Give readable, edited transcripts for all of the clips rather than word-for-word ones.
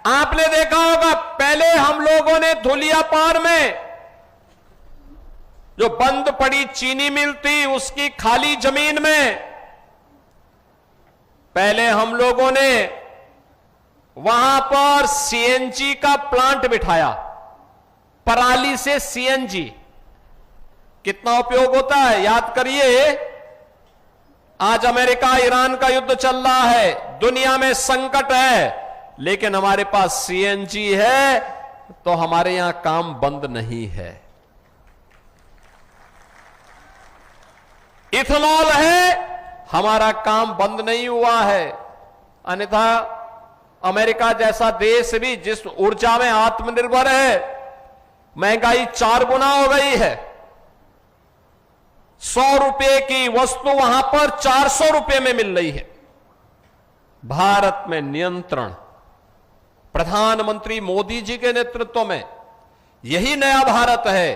आपने देखा होगा पहले हम लोगों ने धुलियापार में जो बंद पड़ी चीनी मिल थी उसकी खाली जमीन में पहले हम लोगों ने वहां पर सीएनजी का प्लांट बिठाया। पराली से सीएनजी कितना उपयोग होता है याद करिए। आज अमेरिका ईरान का युद्ध चल रहा है, दुनिया में संकट है, लेकिन हमारे पास सीएनजी है तो हमारे यहां काम बंद नहीं है। इथेनॉल है, हमारा काम बंद नहीं हुआ है। अन्यथा अमेरिका जैसा देश भी जिस ऊर्जा में आत्मनिर्भर है, महंगाई 4 गुना हो गई है। 100 रुपए की वस्तु वहां पर 400 रुपए में मिल रही है। भारत में नियंत्रण प्रधानमंत्री मोदी जी के नेतृत्व में, यही नया भारत है।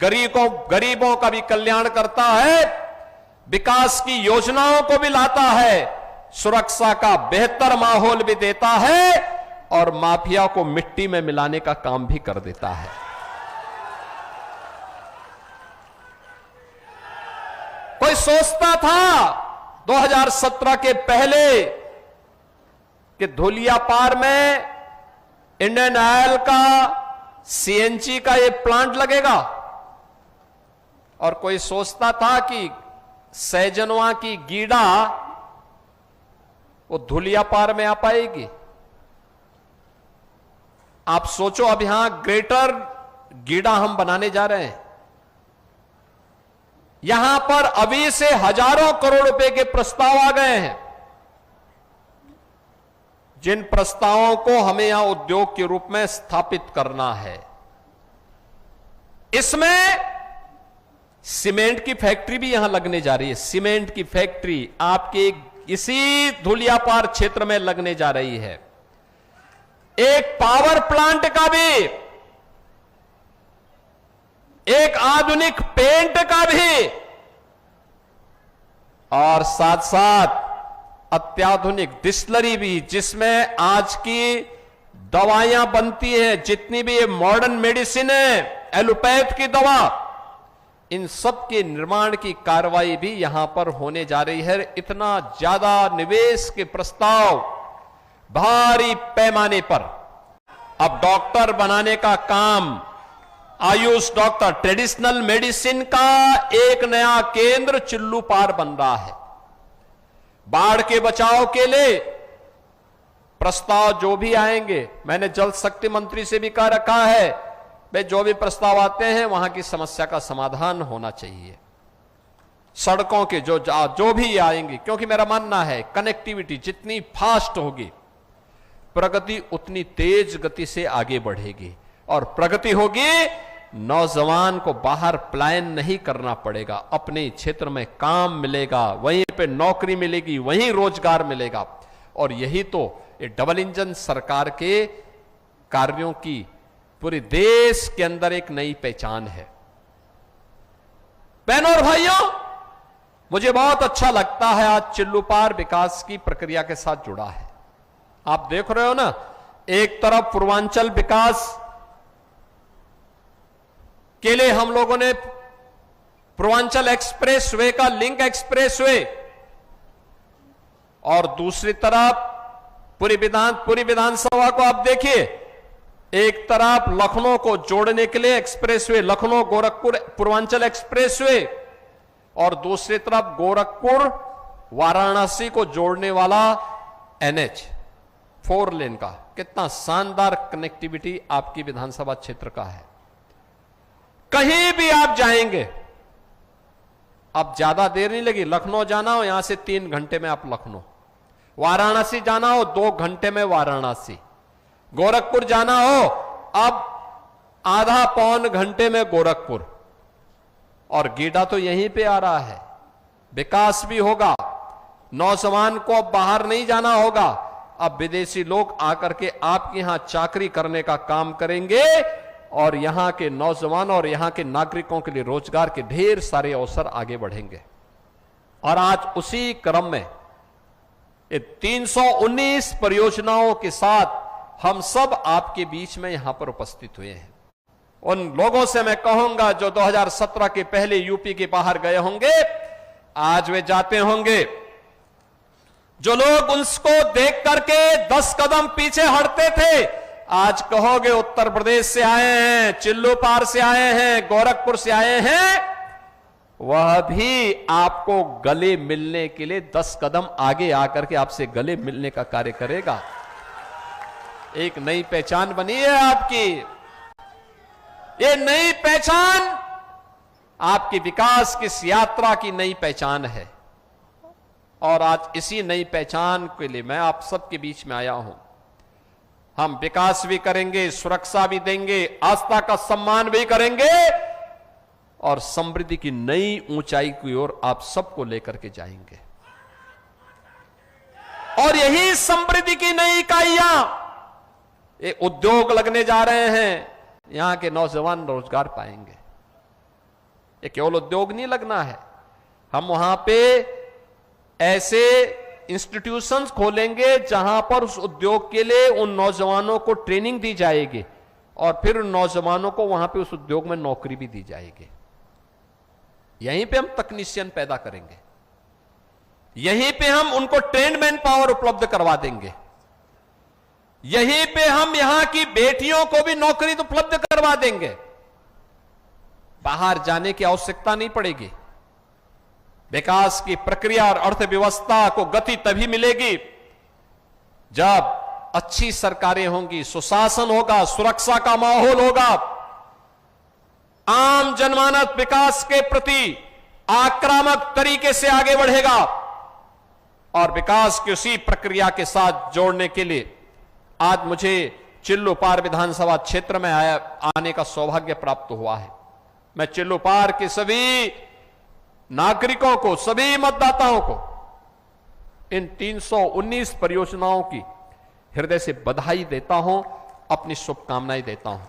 गरीबों का भी कल्याण करता है, विकास की योजनाओं को भी लाता है, सुरक्षा का बेहतर माहौल भी देता है और माफिया को मिट्टी में मिलाने का काम भी कर देता है। कोई सोचता था 2017 के पहले कि धुलियापार में इंडियन ऑयल का सीएनजी का ये प्लांट लगेगा, और कोई सोचता था कि सैजनवा की गीड़ा वो धुलियापार में आ पाएगी। आप सोचो, अब यहां ग्रेटर गीड़ा हम बनाने जा रहे हैं। यहां पर अभी से हजारों करोड़ रुपए के प्रस्ताव आ गए हैं, जिन प्रस्तावों को हमें यहां उद्योग के रूप में स्थापित करना है। इसमें सीमेंट की फैक्ट्री भी यहां लगने जा रही है। सीमेंट की फैक्ट्री आपके इसी धुलियापार क्षेत्र में लगने जा रही है। एक पावर प्लांट का भी, एक आधुनिक पेंट का भी, और साथ साथ अत्याधुनिक डिस्टिलरी भी, जिसमें आज की दवाइयां बनती हैं, जितनी भी ये मॉडर्न मेडिसिन है, एलोपैथ की दवा, इन सब के निर्माण की कार्रवाई भी यहां पर होने जा रही है। इतना ज्यादा निवेश के प्रस्ताव भारी पैमाने पर। अब डॉक्टर बनाने का काम, आयुष डॉक्टर, ट्रेडिशनल मेडिसिन का एक नया केंद्र चिल्लू पार बन रहा है। बाढ़ के बचाव के लिए प्रस्ताव जो भी आएंगे, मैंने जल शक्ति मंत्री से भी कह रखा है, भाई जो भी प्रस्ताव आते हैं वहां की समस्या का समाधान होना चाहिए। सड़कों के जो भी आएंगे, क्योंकि मेरा मानना है कनेक्टिविटी जितनी फास्ट होगी, प्रगति उतनी तेज गति से आगे बढ़ेगी, और प्रगति होगी, नौजवान को बाहर पलायन नहीं करना पड़ेगा, अपने क्षेत्र में काम मिलेगा, वहीं पे नौकरी मिलेगी, वहीं रोजगार मिलेगा। और यही तो ये डबल इंजन सरकार के कार्यों की पूरे देश के अंदर एक नई पहचान है। बहनों और भाइयों, मुझे बहुत अच्छा लगता है आज चिल्लूपार विकास की प्रक्रिया के साथ जुड़ा है। आप देख रहे हो ना, एक तरफ पूर्वांचल विकास के लिए हम लोगों ने पूर्वांचल एक्सप्रेस वे का लिंक एक्सप्रेस वे, और दूसरी तरफ पूरी विधानसभा को आप देखिए, एक तरफ लखनऊ को जोड़ने के लिए एक्सप्रेसवे, लखनऊ गोरखपुर पूर्वांचल एक्सप्रेसवे, और दूसरी तरफ गोरखपुर वाराणसी को जोड़ने वाला NH 4 लेन का। कितना शानदार कनेक्टिविटी आपकी विधानसभा क्षेत्र का है। कहीं भी आप जाएंगे, अब ज्यादा देर नहीं लगी। लखनऊ जाना हो, यहां से 3 घंटे में आप लखनऊ, वाराणसी जाना हो 2 घंटे में वाराणसी, गोरखपुर जाना हो अब आधा पौन घंटे में गोरखपुर, और गीडा तो यहीं पे आ रहा है। विकास भी होगा, नौजवान को अब बाहर नहीं जाना होगा, अब विदेशी लोग आकर के आपके यहां चाकरी करने का काम करेंगे, और यहां के नौजवान और यहां के नागरिकों के लिए रोजगार के ढेर सारे अवसर आगे बढ़ेंगे। और आज उसी क्रम में 319 परियोजनाओं के साथ हम सब आपके बीच में यहां पर उपस्थित हुए हैं। उन लोगों से मैं कहूंगा जो 2017 के पहले यूपी के बाहर गए होंगे, आज वे जाते होंगे। जो लोग उसको देख करके 10 कदम पीछे हटते थे, आज कहोगे उत्तर प्रदेश से आए हैं, चिल्लू पार से आए हैं, गोरखपुर से आए हैं, वह भी आपको गले मिलने के लिए 10 कदम आगे आकर के आपसे गले मिलने का कार्य करेगा। एक नई पहचान बनी है आपकी। ये नई पहचान आपकी विकास की इस यात्रा की नई पहचान है। और आज इसी नई पहचान के लिए मैं आप सबके बीच में आया हूं। हम विकास भी करेंगे, सुरक्षा भी देंगे, आस्था का सम्मान भी करेंगे और समृद्धि की नई ऊंचाई की ओर आप सबको लेकर के जाएंगे। और यही समृद्धि की नई इकाइयां, ये उद्योग लगने जा रहे हैं, यहां के नौजवान रोजगार पाएंगे। ये केवल उद्योग नहीं लगना है, हम वहां पे ऐसे इंस्टीट्यूशंस खोलेंगे जहां पर उस उद्योग के लिए उन नौजवानों को ट्रेनिंग दी जाएगी और फिर उन नौजवानों को वहां पे उस उद्योग में नौकरी भी दी जाएगी। यहीं पे हम तकनीशियन पैदा करेंगे, यहीं पे हम उनको ट्रेन्ड मैन पावर उपलब्ध करवा देंगे, यहीं पे हम यहां की बेटियों को भी नौकरी उपलब्ध करवा देंगे। बाहर जाने की आवश्यकता नहीं पड़ेगी। विकास की प्रक्रिया और अर्थव्यवस्था को गति तभी मिलेगी जब अच्छी सरकारें होंगी, सुशासन होगा, सुरक्षा का माहौल होगा, आम जनमानस विकास के प्रति आक्रामक तरीके से आगे बढ़ेगा। और विकास की उसी प्रक्रिया के साथ जोड़ने के लिए आज मुझे चिल्लू पार विधानसभा क्षेत्र में आने का सौभाग्य प्राप्त हुआ है। मैं चिल्लू पार के सभी नागरिकों को, सभी मतदाताओं को इन 319 परियोजनाओं की हृदय से बधाई देता हूं, अपनी शुभकामनाएं देता हूं।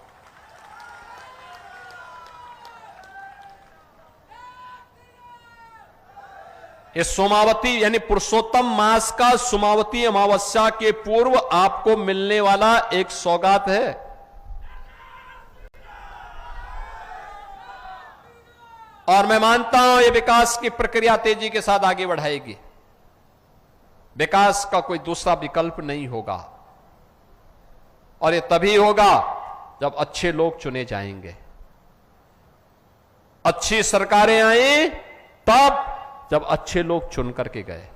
इस सोमावती यानी पुरुषोत्तम मास का सोमावती अमावस्या के पूर्व आपको मिलने वाला एक सौगात है। और मैं मानता हूं ये विकास की प्रक्रिया तेजी के साथ आगे बढ़ाएगी। विकास का कोई दूसरा विकल्प नहीं होगा और ये तभी होगा जब अच्छे लोग चुने जाएंगे। अच्छी सरकारें आई तब जब अच्छे लोग चुन करके गए।